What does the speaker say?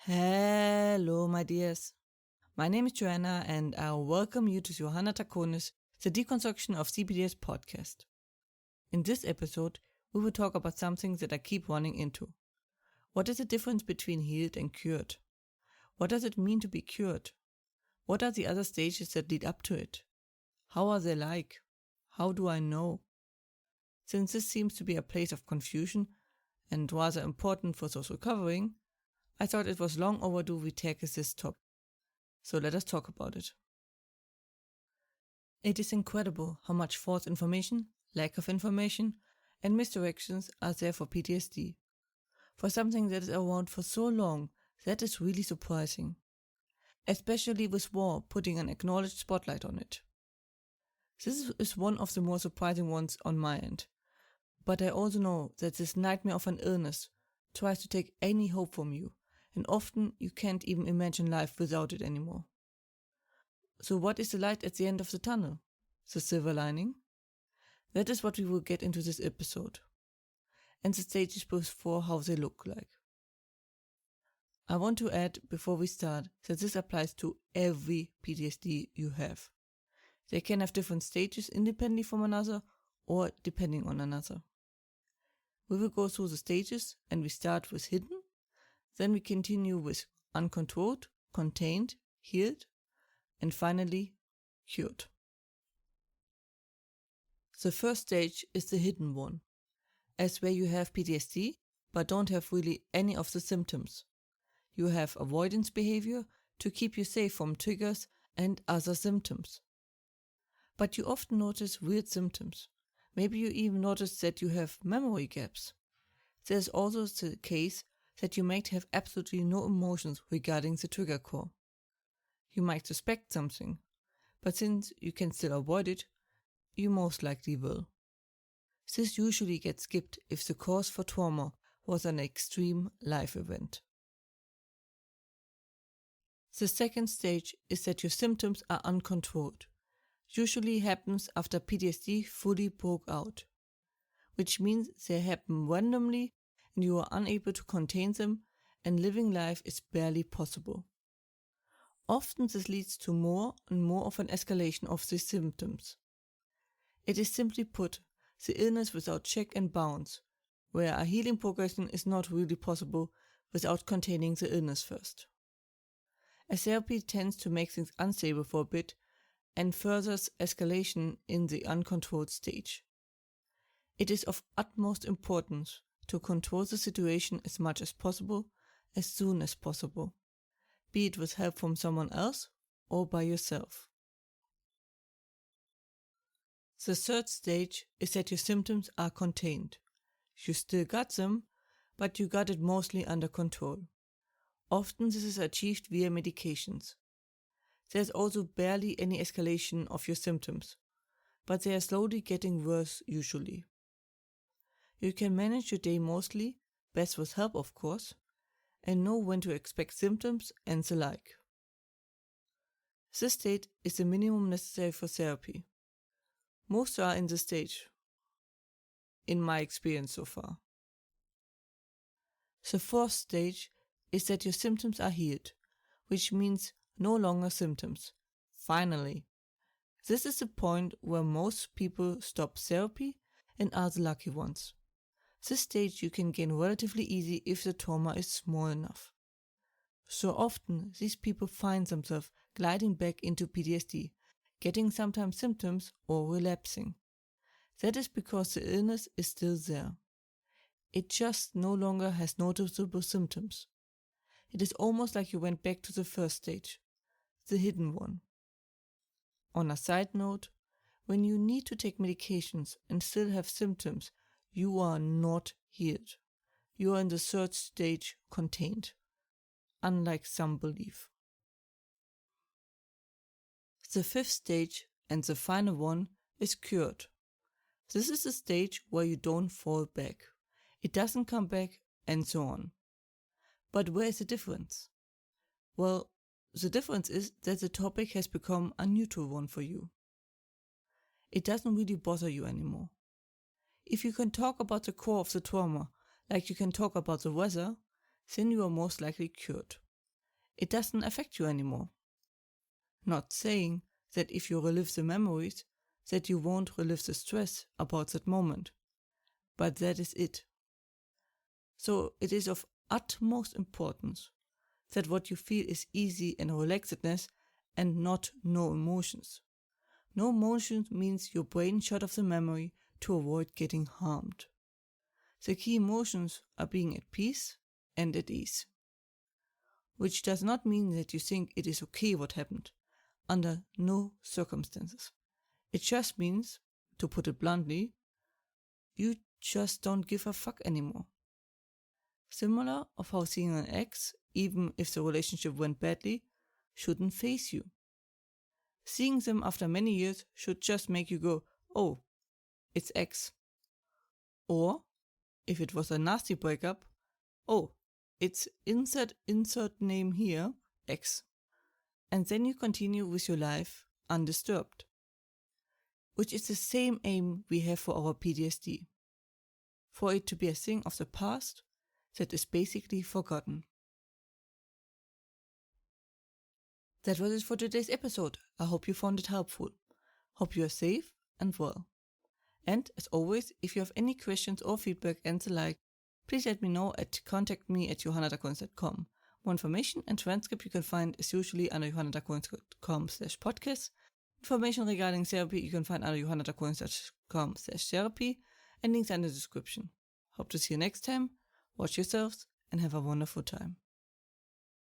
Hello, my dears. My name is Joanna, and I welcome you to Johanna Taconis, the Deconstruction of CPTSD podcast. In this episode, we will talk about something that I keep running into. What is the difference between healed and cured? What does it mean to be cured? What are the other stages that lead up to it? How are they like? How do I know? Since this seems to be a place of confusion and rather important for those recovering, I thought it was long overdue we tackle this topic. So let us talk about it. It is incredible how much false information, lack of information, and misdirections are there for PTSD. For something that is around for so long, that is really surprising. Especially with war putting an acknowledged spotlight on it. This is one of the more surprising ones on my end. But I also know that this nightmare of an illness tries to take any hope from you, and often you can't even imagine life without it anymore. So what is the light at the end of the tunnel? The silver lining? That is what we will get into this episode. And the stages before how they look like. I want to add before we start that this applies to every PTSD you have. They can have different stages independently from another or depending on another. We will go through the stages and we start with hidden, then we continue with uncontrolled, contained, healed, and finally cured. The first stage is the hidden one, as where you have PTSD but don't have really any of the symptoms. You have avoidance behavior to keep you safe from triggers and other symptoms. But you often notice weird symptoms. Maybe you even notice that you have memory gaps. There's also the case that you might have absolutely no emotions regarding the trigger core. You might suspect something, but since you can still avoid it, you most likely will. This usually gets skipped if the cause for trauma was an extreme life event. The second stage is that your symptoms are uncontrolled. Usually happens after PTSD fully broke out, which means they happen randomly and you are unable to contain them and living life is barely possible. Often this leads to more and more of an escalation of these symptoms. It is simply put, the illness without check and bounce, where a healing progression is not really possible without containing the illness first. A therapy tends to make things unstable for a bit and furthers escalation in the uncontrolled stage. It is of utmost importance to control the situation as much as possible, as soon as possible, be it with help from someone else or by yourself. The third stage is that your symptoms are contained. You still got them, but you got it mostly under control. Often this is achieved via medications. There's also barely any escalation of your symptoms, but they are slowly getting worse usually. You can manage your day mostly, best with help of course, and know when to expect symptoms and the like. This state is the minimum necessary for therapy. Most are in this stage, in my experience so far. The fourth stage is that your symptoms are healed, which means no longer symptoms. Finally. This is the point where most people stop therapy and are the lucky ones. This stage you can gain relatively easy if the trauma is small enough. So often these people find themselves gliding back into PTSD, getting sometimes symptoms or relapsing. That is because the illness is still there. It just no longer has noticeable symptoms. It is almost like you went back to the first stage, the hidden one. On a side note, when you need to take medications and still have symptoms, you are not healed. You are in the third stage, contained, unlike some believe. The fifth stage, and the final one, is cured. This is the stage where you don't fall back. It doesn't come back, and so on. But where is the difference? Well, the difference is that the topic has become a neutral one for you. It doesn't really bother you anymore. If you can talk about the core of the trauma, like you can talk about the weather, then you are most likely cured. it doesn't affect you anymore. Not saying that if you relive the memories, that you won't relive the stress about that moment, but that is it. So it is of utmost importance that what you feel is easy and relaxedness and not no emotions. No emotions means your brain shut off the memory to avoid getting harmed. The key emotions are being at peace and at ease. Which does not mean that you think it is okay what happened, under no circumstances. It just means, to put it bluntly, you just don't give a fuck anymore. Similar of how seeing an ex, even if the relationship went badly, shouldn't faze you. Seeing them after many years should just make you go, oh, it's X. Or, if it was a nasty breakup, oh, it's insert name here, X. And then you continue with your life undisturbed. Which is the same aim we have for our PTSD. For it to be a thing of the past that is basically forgotten. That was it for today's episode. I hope you found it helpful. Hope you are safe and well. And as always, if you have any questions or feedback and the like, please let me know at contactme@johannadacoins.com. More information and transcript you can find is usually under johannadacoins.com/podcast. Information regarding therapy you can find under johannadacoins.com/therapy and links are in the description. Hope to see you next time. Watch yourselves and have a wonderful time.